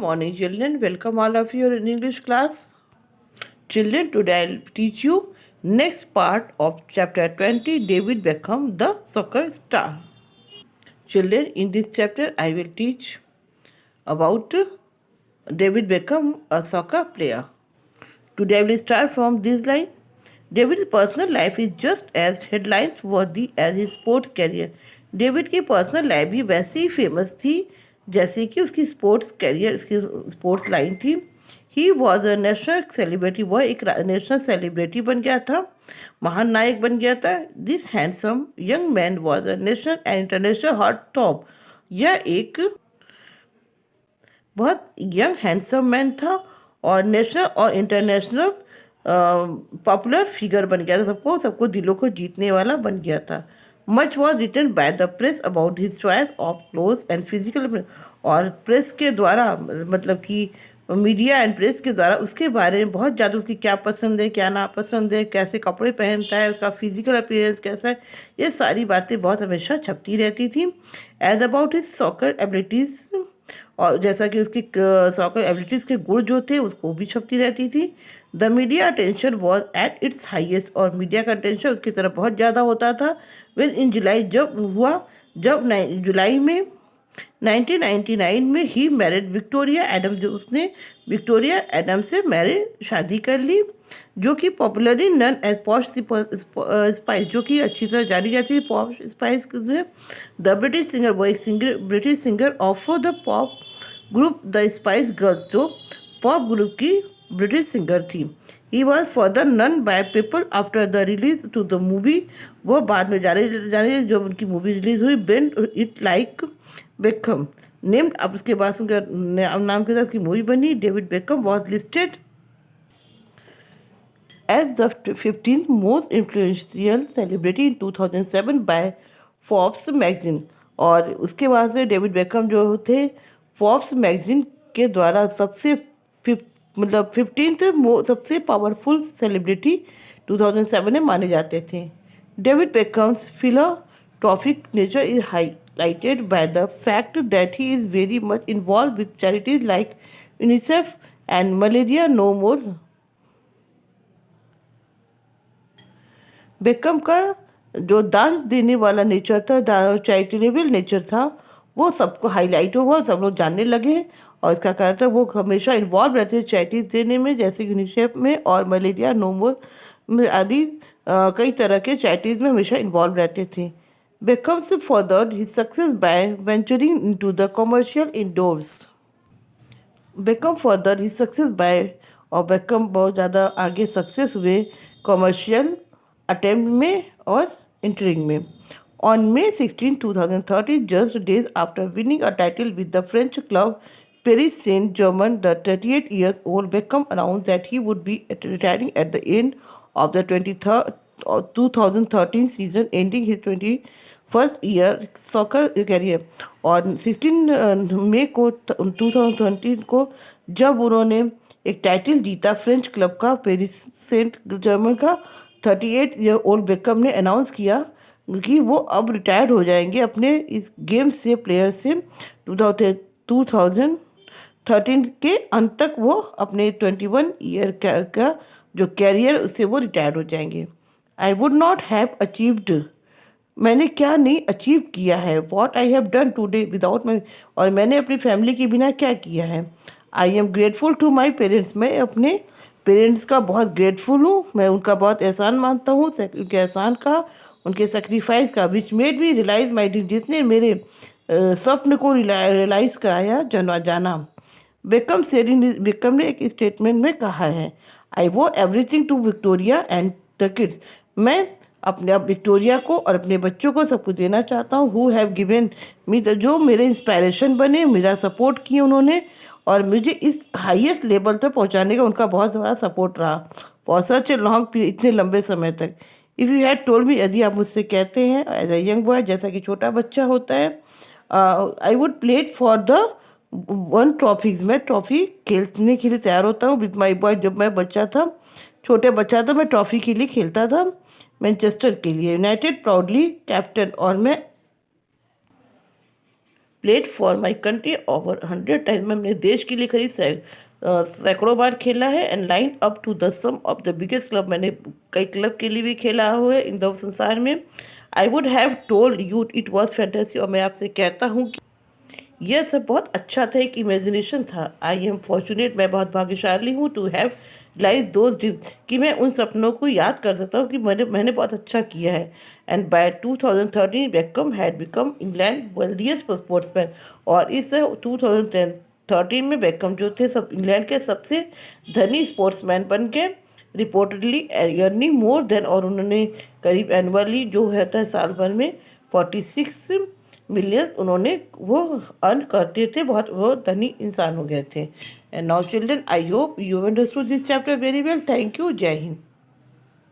morning, children. Welcome all of you in English class. Children, today I'll teach you next part of chapter 20, David Beckham, the soccer star. Children, in this chapter I will teach about David Beckham, a soccer player. Today I will start from this line. David's personal life is just as headlines worthy as his sports career. David की personal life भी वैसी ही famous थी जैसे कि उसकी sports career, उसकी sports line थी. He was a national celebrity. वह एक नेशनल सेलिब्रिटी बन गया था, महान नायक बन गया था. This handsome young man was a national and international hot top. यह एक बहुत यंग हैंडसम मैन था और नेशनल और इंटरनेशनल पॉपुलर फिगर बन गया था. सबको दिलों को जीतने वाला बन गया था. Much was written by the press about his choice of clothes and physical. और प्रेस के द्वारा, मतलब कि मीडिया एंड प्रेस के द्वारा उसके बारे में बहुत ज़्यादा, उसकी क्या पसंद है, क्या नापसंद है, कैसे कपड़े पहनता है, उसका फिजिकल अपीयरेंस कैसा है, ये सारी बातें बहुत हमेशा छपती रहती थी. As about his soccer abilities, और जैसा कि उसकी सॉकर एबिलिटीज़ के गुण जो थे उसको भी छपती रहती थी. The media attention was at its highest. और मीडिया का अटेंशन उसकी तरफ बहुत ज़्यादा होता था. वेन इन जुलाई, जब जुलाई में 1999 में ही मैरिड विक्टोरिया एडम. जो उसने विक्टोरिया एडम से शादी कर ली, जो कि popularly known as Posh Spice, जो कि अच्छी तरह जानी जाती है Pop Spice. The British singer, वो एक British singer of the pop group the Spice Girls, जो पॉप ग्रुप की ब्रिटिश सिंगर थी. He was further known by people after the release to the movie. वो बाद में जाने जो उनकी मूवी रिलीज हुई, Bend It Like Beckham named. अब उसके बाद उनका नाम के साथ उसकी मूवी बनी. David Beckham was listed as the 15th most influential celebrity in 2007 by Forbes magazine. और उसके बाद से डेविड बेकम जो थे फोर्ब्स मैगजीन के द्वारा सबसे 15th सबसे पावरफुल सेलिब्रिटी 2007 में माने जाते थे. David Beckham's philanthropic nature is highlighted by the fact that he is very much involved with charities like UNICEF and Malaria No More. Become का जो दान देने वाला नेचर था, चैरिटेबल नेचर था, वो सबको हाईलाइट हुआ, सब लोग जानने लगे. और इसका कारण था वो हमेशा इन्वॉल्व रहते थे चैरिटीज़ देने में, जैसे यूनिसेफ में और मलेरिया नो मोर आदि कई तरह के चैरिटीज़ में हमेशा इन्वॉल्व रहते थे. Beckhams furthered his success by venturing into the commercial endorse. Beckham further his success by, और बेकम बहुत ज़्यादा आगे सक्सेस हुए कमर्शियल अटेम्प्ट में और इंटरिंग में. On May 16, 2013, just days after winning a title with the French club Paris Saint-Germain, the 38-year-old Beckham announced that he would be retiring at the end of the 2013 season, ending his 21st year soccer career. और 16 मई को 2013 को जब उन्होंने एक title जीता French club का, Paris Saint Germain का, 38 year old become ने अनाउंस किया कि वो अब रिटायर्ड हो जाएंगे अपने इस गेम से, प्लेयर से. 2013 के अंत तक वो अपने 21 ईयर का जो कैरियर, उससे वो रिटायर्ड हो जाएंगे. I would not have achieved, मैंने क्या नहीं अचीव किया है. What I have done today without my, और मैंने अपनी फैमिली के बिना क्या किया है. I am grateful to my parents, मैं अपने पेरेंट्स का बहुत ग्रेटफुल हूँ, मैं उनका बहुत एहसान मानता हूँ, उनके एहसान का, उनके सेक्रीफाइस का. Which made me realise my dream, जिसने मेरे स्वप्न को रियलाइज़ कराया जाना. बेकम ने एक स्टेटमेंट में कहा है, I owe everything to Victoria and the kids, मैं अपने अब विक्टोरिया को और अपने बच्चों को सब कुछ देना चाहता हूँ. हु हैव गिवन मी, जो मेरे इंस्पायरेशन बने, मेरा सपोर्ट किए उन्होंने, और मुझे इस हाईएस्ट लेवल तक पहुँचाने का उनका बहुत बड़ा सपोर्ट रहा फॉर सच ए लॉन्ग, इतने लंबे समय तक. If you had told me, यदि आप मुझसे कहते हैं एज ए यंग बॉय, जैसा कि छोटा बच्चा होता है, I would played for the 1 trophies, मैं ट्रॉफ़ी खेलने के लिए तैयार होता हूँ विद माई बॉय. जब मैं बच्चा था, छोटे बच्चा था, मैं ट्रॉफ़ी के लिए खेलता था, मैनचेस्टर के लिए, यूनाइटेड प्राउडली कैप्टन. और मैं played for my country over 100 times, मैं अपने देश के लिए करीब सैकड़ों बार खेला है। And line up to the some of the biggest club, मैंने कई क्लब के लिए भी खेला हुआ है इन द संसार में। I would have told you it was fantasy, और मैं आपसे कहता हूँ कि यह सब बहुत अच्छा था, एक इमेजिनेशन था। आई एम फॉर्चुनेट, मैं बहुत भाग्यशाली हूँ, to have lived those dream, कि मैं उन सपनों को याद कर सकता हूँ कि मैंने बहुत अच्छा किया है। And by 2013 Beckham had become England wealthiest sportsman, और इस 2013 में बेकम जो थे सब इंग्लैंड के सबसे धनी स्पोर्ट्समैन बन के, रिपोर्टेडली अर्निंग मोर देन, और उन्होंने करीब एनुअली जो होता है साल भर में 46 मिलियन उन्होंने वो अर्न करते थे, बहुत वो धनी इंसान हो गए थे। And now children, I hope you understood this chapter very well. Thank you. जय हिंद।